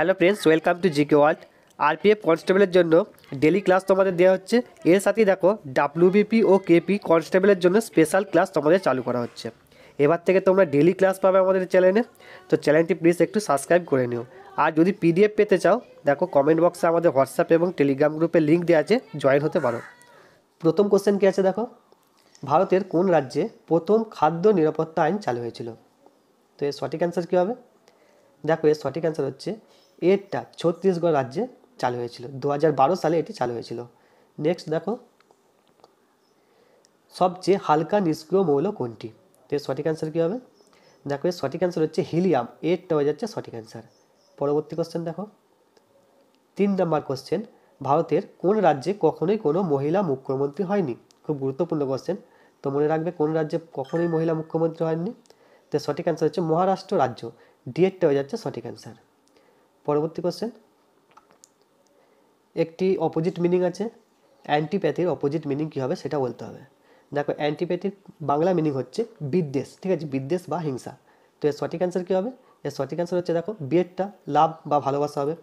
Hello friends, welcome to GK world. RPF কনস্টেবলের জন্য daily class তোমাদের দেওয়া হচ্ছে। এর সাথেই দেখো ডাব্লিউবিপি ও কেপি কনস্টেবলের জন্য স্পেশাল ক্লাস তোমাদের চালু করা হচ্ছে। এবার থেকে তোমরা ডেলি ক্লাস পাবে আমাদের চ্যানেলে। তো চ্যানেলটি প্লিজ একটু সাবস্ক্রাইব করে নিও। আর যদি পিডিএফ পেতে চাও, দেখো কমেন্ট বক্সে আমাদের হোয়াটসঅ্যাপ এবং টেলিগ্রাম গ্রুপের লিঙ্ক দেওয়া আছে, জয়েন হতে পারো। প্রথম কোশ্চেন কী আছে দেখো, ভারতের কোন রাজ্যে প্রথম খাদ্য নিরাপত্তা আইন চালু হয়েছিল? তো এর সঠিক অ্যান্সার কী হবে? দেখো এর সঠিক অ্যান্সার হচ্ছে এরটা ছত্তিশগড় রাজ্যে চালু হয়েছিল, 2012 সালে এটি চালু হয়েছিল। নেক্সট দেখো, সবচেয়ে হালকা নিষ্ক্রিয় মৌল কোনটি? তো এর সঠিক অ্যান্সার কী হবে? দেখো এর সঠিক অ্যান্সার হচ্ছে হিলিয়াম, এরটা হয়ে যাচ্ছে সঠিক অ্যান্সার। পরবর্তী কোশ্চেন দেখো, 3 নম্বর কোশ্চেন, ভারতের কোন রাজ্যে কখনোই কোনো মহিলা মুখ্যমন্ত্রী হয়নি? খুব গুরুত্বপূর্ণ কোশ্চেন, তো মনে রাখবে কোন রাজ্যে কখনোই মহিলা মুখ্যমন্ত্রী হয়নি। তো সঠিক অ্যান্সার হচ্ছে মহারাষ্ট্র রাজ্য, ডিএরটা হয়ে যাচ্ছে সঠিক অ্যান্সার। পরবর্তী কোশ্চেন, একটি অপোজিট মিনিং আছে, অ্যান্টিপ্যাথির অপোজিট মিনিং কী হবে সেটা বলতে হবে। দেখো অ্যান্টিপ্যাথির বাংলা মিনিং হচ্ছে বিদ্বেষ, ঠিক আছে, বিদ্বেষ বা হিংসা। তো এর সঠিক অ্যান্সার কী হবে? এর সঠিক অ্যান্সার হচ্ছে দেখো বিয়েরটা লাভ বা ভালোবাসা হবে।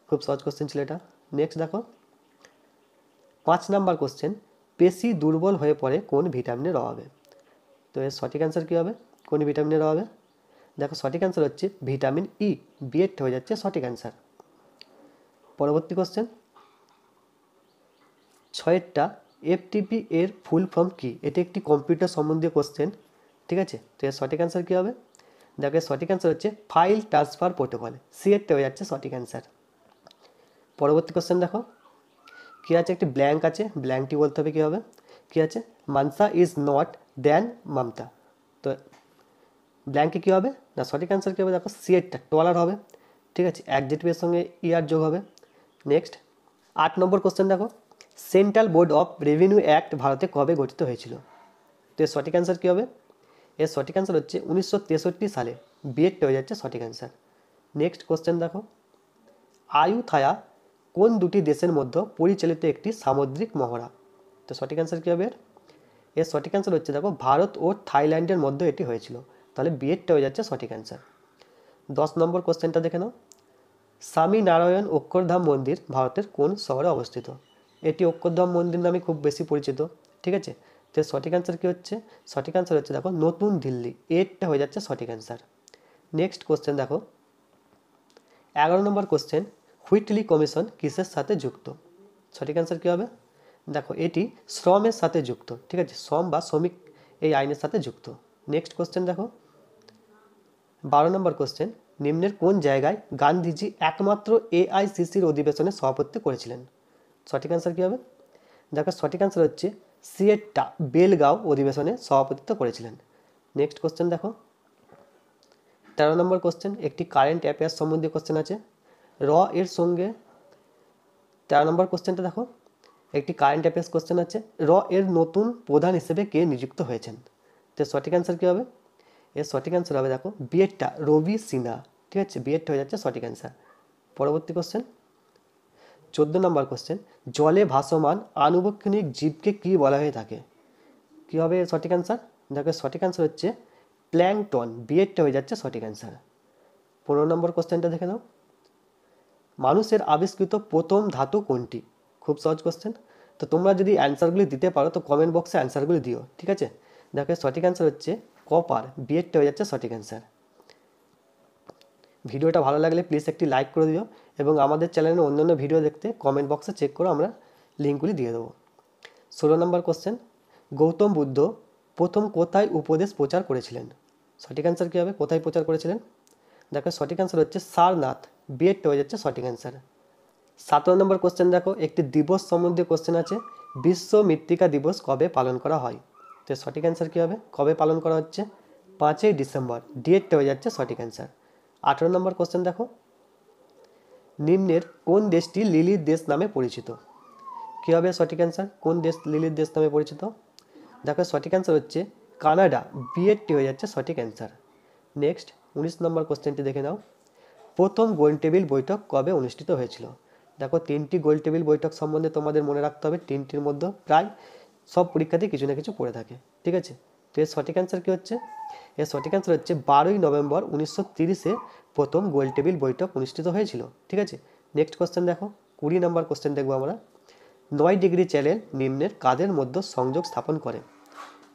খুব সহজ কোশ্চেন ছিল এটা। নেক্সট দেখো 5 নাম্বার কোশ্চেন, পেশি দুর্বল হয়ে পড়ে কোন ভিটামিনের অভাবে? তো এর সঠিক অ্যান্সার কী হবে? কোন ভিটামিনের অভাবে? দেখো সঠিক অ্যান্সার হচ্ছে ভিটামিন ই, বিয়েরটা হয়ে যাচ্ছে সঠিক অ্যান্সার। পরবর্তী কোশ্চেন 6টা, এফটিপি এর ফুল ফর্ম কী? এটি একটি কম্পিউটার সম্বন্ধীয় কোশ্চেন, ঠিক আছে। তো এর সঠিক অ্যান্সার কী হবে? দেখো এর সঠিক অ্যান্সার হচ্ছে ফাইল ট্রান্সফার প্রোটোকল, সিএরটা হয়ে যাচ্ছে সঠিক অ্যান্সার। পরবর্তী কোশ্চেন দেখো, কী আছে, একটি ব্ল্যাঙ্ক আছে, ব্ল্যাঙ্কটি বলতে হবে কী হবে। কী আছে, মানসা ইজ নট দ্যান মমতা। তো ব্ল্যাঙ্কে কী হবে না, সঠিক অ্যান্সার কী হবে? দেখো সিএরটা টলার হবে, ঠিক আছে, অ্যাডজেক্টিভের সঙ্গে ইয়ার যোগ হবে। নেক্সট 8 নম্বর কোশ্চেন দেখো, central board of revenue act ভারতে কবে গঠিত হয়েছিল? তো এর সঠিক অ্যান্সার কী হবে? এর সঠিক অ্যান্সার হচ্ছে 1963 সালে, বিএডটা হয়ে যাচ্ছে সঠিক অ্যান্সার। নেক্সট কোশ্চেন দেখো, আয়ুথায়া কোন দুটি দেশের মধ্যে পরিচালিত একটি সামুদ্রিক মহড়া? তো সঠিক অ্যান্সার কী হবে? এর সঠিক অ্যান্সার হচ্ছে দেখো ভারত ও থাইল্যান্ডের মধ্যে এটি হয়েছিল, তাহলে বিএডটা হয়ে যাচ্ছে সঠিক অ্যান্সার। 10 নম্বর কোশ্চেনটা দেখে নাও, স্বামীনারায়ণ অক্ষরধাম মন্দির ভারতের কোন শহরে অবস্থিত? এটি অক্ষরধাম মন্দির নামে খুব বেশি পরিচিত, ঠিক আছে। তো সঠিক অ্যান্সার কী হচ্ছে? সঠিক অ্যান্সার হচ্ছে দেখো নতুন দিল্লি, এরটা হয়ে যাচ্ছে সঠিক অ্যান্সার। নেক্সট কোশ্চেন দেখো 11 নম্বর কোশ্চেন, হুইটলি কমিশন কিসের সাথে যুক্ত? সঠিক অ্যান্সার কী হবে? দেখো এটি শ্রমের সাথে যুক্ত, ঠিক আছে, শ্রম বা শ্রমিক এই আইনের সাথে যুক্ত। নেক্সট কোশ্চেন দেখো 12 নম্বর কোশ্চেন, নিম্নের কোন জায়গায় গান্ধীজি একমাত্র এআইসিসির অধিবেশনে সভাপতিত্ব করেছিলেন? সঠিক অ্যান্সার কী হবে? দেখো সঠিক অ্যান্সার হচ্ছে সিয়েট্টা, বেলগাঁও অধিবেশনে সভাপতিত্ব করেছিলেন। নেক্সট কোশ্চেন দেখো 13 নম্বর কোশ্চেন, একটি কারেন্ট অ্যাফেয়ার্স সম্বন্ধীয় কোশ্চেন আছে। র এর সঙ্গে 13 নম্বর কোশ্চেনটা দেখো, একটি কারেন্ট অ্যাফেয়ার্স কোশ্চেন আছে, র এর নতুন প্রধান হিসেবে কে নিযুক্ত হয়েছেন? তো সঠিক অ্যান্সার কী হবে? এর সঠিক অ্যান্সার হবে দেখো বিএডটা রবি সিনহা, ঠিক আছে, বিএডটা হয়ে যাচ্ছে সঠিক অ্যান্সার। পরবর্তী কোশ্চেন 14 নম্বর কোশ্চেন, জলে ভাসমান আনুবক্ষণিক জীবকে কী বলা হয়ে থাকে? কী হবে এর সঠিক অ্যান্সার? দেখো সঠিক অ্যান্সার হচ্ছে প্ল্যাঙ্কটন, বিএডটা হয়ে যাচ্ছে সঠিক অ্যান্সার। 15 নম্বর কোশ্চেনটা দেখে নাও, মানুষের আবিষ্কৃত প্রথম ধাতু কোনটি? খুব সহজ কোশ্চেন, তো তোমরা যদি অ্যান্সারগুলি দিতে পারো তো কমেন্ট বক্সে অ্যান্সারগুলি দিও, ঠিক আছে। দেখো সঠিক অ্যান্সার হচ্ছে কপার, বিএডটা হয়ে যাচ্ছে সঠিক অ্যান্সার। ভিডিওটা ভালো লাগলে প্লিজ একটি লাইক করে দিও এবং আমাদের চ্যানেলে অন্যান্য ভিডিও দেখতে কমেন্ট বক্সে চেক করো, আমরা লিঙ্কগুলি দিয়ে দেবো। 16 নম্বর কোশ্চেন, গৌতম বুদ্ধ প্রথম কোথায় উপদেশ প্রচার করেছিলেন? সঠিক অ্যান্সার কী হবে? কোথায় প্রচার করেছিলেন? দেখো সঠিক অ্যান্সার হচ্ছে সারনাথ, বিএডটা হয়ে যাচ্ছে সঠিক অ্যান্সার। 17 নম্বর কোশ্চেন দেখো, একটি দিবস সম্বন্ধীয় কোশ্চেন আছে, বিশ্ব মৃত্তিকা দিবস কবে পালন করা হয়? তো সঠিক অ্যান্সার কী হবে? কবে পালন করা হচ্ছে? 5ই ডিসেম্বর, ডিএডটা হয়ে যাচ্ছে সঠিক অ্যান্সার। 18 নম্বর কোশ্চেন দেখো, নিম্নের কোন দেশটি লিলির দেশ নামে পরিচিত? কী হবে সঠিক অ্যান্সার? কোন দেশ লিলির দেশ নামে পরিচিত? দেখো সঠিক অ্যান্সার হচ্ছে কানাডা, বিএডটি হয়ে যাচ্ছে সঠিক অ্যান্সার। নেক্সট 19 নম্বর কোশ্চেনটি দেখে নাও, প্রথম গোলটেবিল বৈঠক কবে অনুষ্ঠিত হয়েছিল? দেখো 3টি গোলটেবিল বৈঠক সম্বন্ধে তোমাদের মনে রাখতে হবে, 3টির মধ্যে প্রায় সব পরীক্ষাতেই কিছু না কিছু পড়ে থাকে, ঠিক আছে। তো এর সঠিক অ্যান্সার কী হচ্ছে? এর সঠিক অ্যান্সার হচ্ছে 12ই নভেম্বর 1930-এ প্রথম গোলটেবিল বৈঠক অনুষ্ঠিত হয়েছিল। ঠিক আছে, নেক্সট কোশ্চেন দেখো, 20 নম্বর কোশ্চেন দেখবো আমরা। 9 ডিগ্রি চ্যানেল নিম্নের কাদের মধ্যে সংযোগ স্থাপন করে?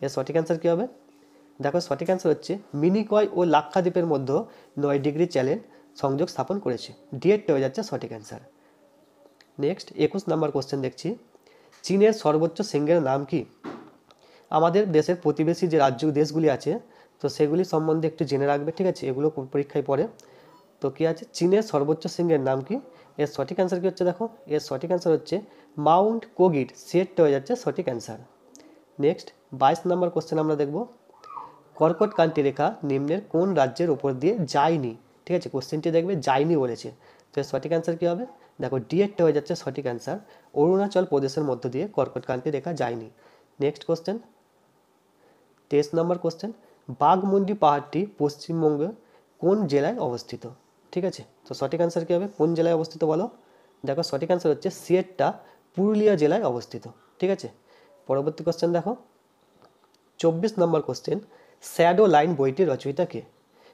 এর সঠিক অ্যান্সার কী হবে? দেখো সঠিক অ্যান্সার হচ্ছে মিনিকয় ও লাক্ষাদ্বীপের মধ্যে 9 ডিগ্রি চ্যানেল সংযোগ স্থাপন করেছে। ডিএডটা হয়ে যাচ্ছে সঠিক অ্যান্সার। নেক্সট 21 নম্বর কোশ্চেন দেখছি, চীনের সর্বোচ্চ শৃঙ্গের নাম কি? আমাদের দেশের প্রতিবেশী যে রাজ্য দেশগুলি আছে তো সেগুলি সম্বন্ধে একটু জেনে রাখবে। ঠিক আছে, এগুলো পরীক্ষায় পড়ে। তো কী আছে, চীনের সর্বোচ্চ শৃঙ্গের নাম কি? এর সঠিক অ্যান্সার কী হচ্ছে দেখো, এর সঠিক অ্যান্সার হচ্ছে মাউন্ট কোগিট। সিএটটা হয়ে যাচ্ছে সঠিক অ্যান্সার। নেক্সট 22 নম্বর কোশ্চেন আমরা দেখব, কর্কটক্রান্তি রেখা নিম্নের কোন রাজ্যের উপর দিয়ে যায়নি? ঠিক আছে, কোশ্চেনটি দেখবে যায়নি বলেছে, তো এর সঠিক অ্যান্সার কী হবে? দেখো ডিএডটা হয়ে যাচ্ছে সঠিক অ্যান্সার, অরুণাচল প্রদেশের মধ্য দিয়ে কর্কটক্রান্তি রেখা যায়নি। নেক্সট কোশ্চেন 23 নম্বর কোশ্চেন, বাঘমুন্ডি পাহাড়টি পশ্চিমবঙ্গের কোন জেলায় অবস্থিত? ঠিক আছে, তো সঠিক অ্যান্সার কী হবে, কোন জেলায় অবস্থিত বলো? দেখো সঠিক অ্যান্সার হচ্ছে সিলেটটা পুরুলিয়া জেলায় অবস্থিত। ঠিক আছে, পরবর্তী কোশ্চেন দেখো 24 নম্বর কোশ্চেন, শ্যাডো লাইন বইটির রচয়িতা কে?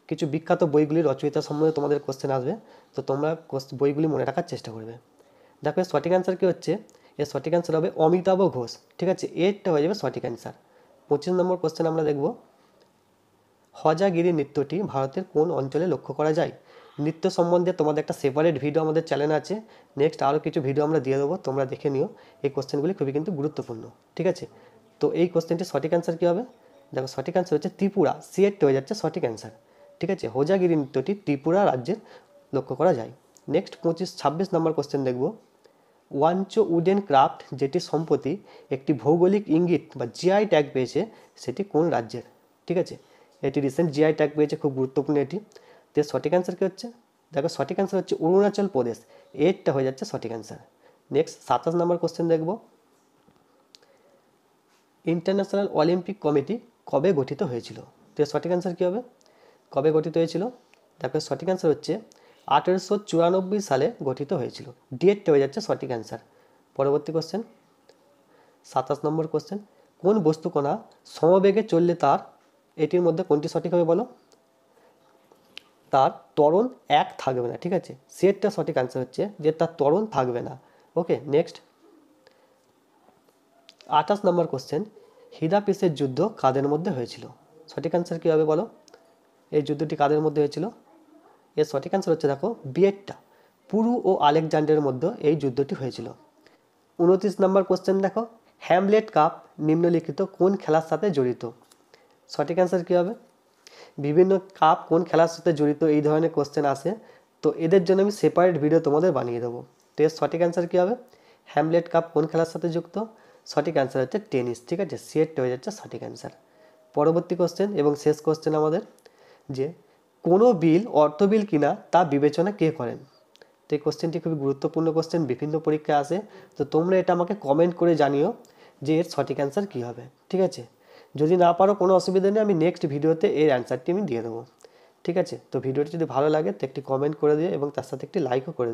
কিছু বিখ্যাত বইগুলির রচয়িতা সম্বন্ধে তোমাদের কোশ্চেন আসবে, তো তোমরা বইগুলি মনে রাখার চেষ্টা করবে। দেখো এর সঠিক অ্যান্সার কী হচ্ছে, এর সঠিক অ্যান্সার হবে অমিতাভ ঘোষ। ঠিক আছে, এরটা হয়ে যাবে সঠিক অ্যান্সার। 25 নম্বর কোশ্চেন আমরা দেখব, হজাগিরি নৃত্যটি ভারতের কোন অঞ্চলে লক্ষ্য করা যায়? নৃত্য সম্বন্ধে তোমাদের একটা সেপারেট ভিডিও আমাদের চ্যানেলে আছে, নেক্সট আরও কিছু ভিডিও আমরা দিয়ে দেবো, তোমরা দেখে নিও। এই কোশ্চেনগুলি খুবই কিন্তু গুরুত্বপূর্ণ। ঠিক আছে, তো এই কোশ্চেনটির সঠিক অ্যান্সার কী হবে? দেখো সঠিক অ্যান্সার হচ্ছে ত্রিপুরা। সিএট হয়ে যাচ্ছে সঠিক অ্যান্সার। ঠিক আছে, হোজাগিরি নৃত্যটি ত্রিপুরা রাজ্যের লক্ষ্য করা যায়। নেক্সট 26 নম্বর কোশ্চেন দেখব, ওয়াঞ্চো উডেন ক্রাফট যেটি সম্প্রতি একটি ভৌগোলিক ইঙ্গিত বা জিআই ট্যাগ পেয়েছে সেটি কোন রাজ্যের? ঠিক আছে, এটি রিসেন্ট জিআই ট্যাগ পেয়েছে, খুব গুরুত্বপূর্ণ এটি। তো সঠিক অ্যান্সার কী হচ্ছে? দেখো সঠিক অ্যান্সার হচ্ছে অরুণাচল প্রদেশ। এরটা হয়ে যাচ্ছে সঠিক অ্যান্সার। নেক্সট 27 নম্বর কোশ্চেন দেখব, ইন্টারন্যাশনাল অলিম্পিক কমিটি কবে গঠিত হয়েছিল? তো সঠিক অ্যান্সার কী হবে, কবে গঠিত হয়েছিল? দেখো সঠিক অ্যান্সার হচ্ছে 1894 সালে গঠিত হয়েছিল। ডিএডটা হয়ে যাচ্ছে সঠিক অ্যান্সার। পরবর্তী কোশ্চেন 27 নম্বর কোশ্চেন, কোন বস্তুকণা সমবেগে চললে তার, এটির মধ্যে কোনটি সঠিক হবে বলো? তার ত্বরণ এক থাকবে না। ঠিক আছে, সেটটা সঠিক অ্যান্সার হচ্ছে যে তার ত্বরণ থাকবে না। ওকে, নেক্সট 28 নম্বর কোশ্চেন, হিদাপিসের যুদ্ধ কাদের মধ্যে হয়েছিল? সঠিক অ্যান্সার কী হবে বলো? এই যুদ্ধটি কাদের মধ্যে হয়েছিল? এর সঠিক অ্যান্সার হচ্ছে দেখো বিয়েটটা, পুরু ও আলেকজান্ডারের মধ্যে এই যুদ্ধটি হয়েছিল। 29 নম্বর কোশ্চেন দেখো, হ্যামলেট কাপ নিম্নলিখিত কোন খেলার সাথে জড়িত? সঠিক অ্যান্সার কী হবে? বিভিন্ন কাপ কোন খেলার সাথে জড়িত এই ধরনের কোশ্চেন আসে, তো এদের জন্য আমি সেপারেট ভিডিও তোমাদের বানিয়ে দেবো। তো এর সঠিক অ্যান্সার কী হবে? হ্যামলেট কাপ কোন খেলার সাথে যুক্ত? সঠিক অ্যান্সার হচ্ছে টেনিস। ঠিক আছে, সিএট হয়ে যাচ্ছে সঠিক অ্যান্সার। পরবর্তী কোশ্চেন এবং শেষ কোশ্চেন আমাদের, যে কোনো বিল অর্থ বিল কিনা তা বিবেচনা কে করেন? তো এই কোশ্চেনটি খুবই গুরুত্বপূর্ণ কোশ্চেন, বিভিন্ন পরীক্ষায় আসে, তো তোমরা এটা আমাকে কমেন্ট করে জানিও যে এর সঠিক অ্যান্সার কী হবে। ঠিক আছে, যদি না পারো কোনো অসুবিধা নেই, আমি নেক্সট ভিডিওতে এর অ্যান্সারটি আমি দিয়ে দেবো। ঠিক আছে, তো ভিডিওটি যদি ভালো লাগে তো একটি কমেন্ট করে দিও এবং তার সাথে একটি লাইকও করে দিও।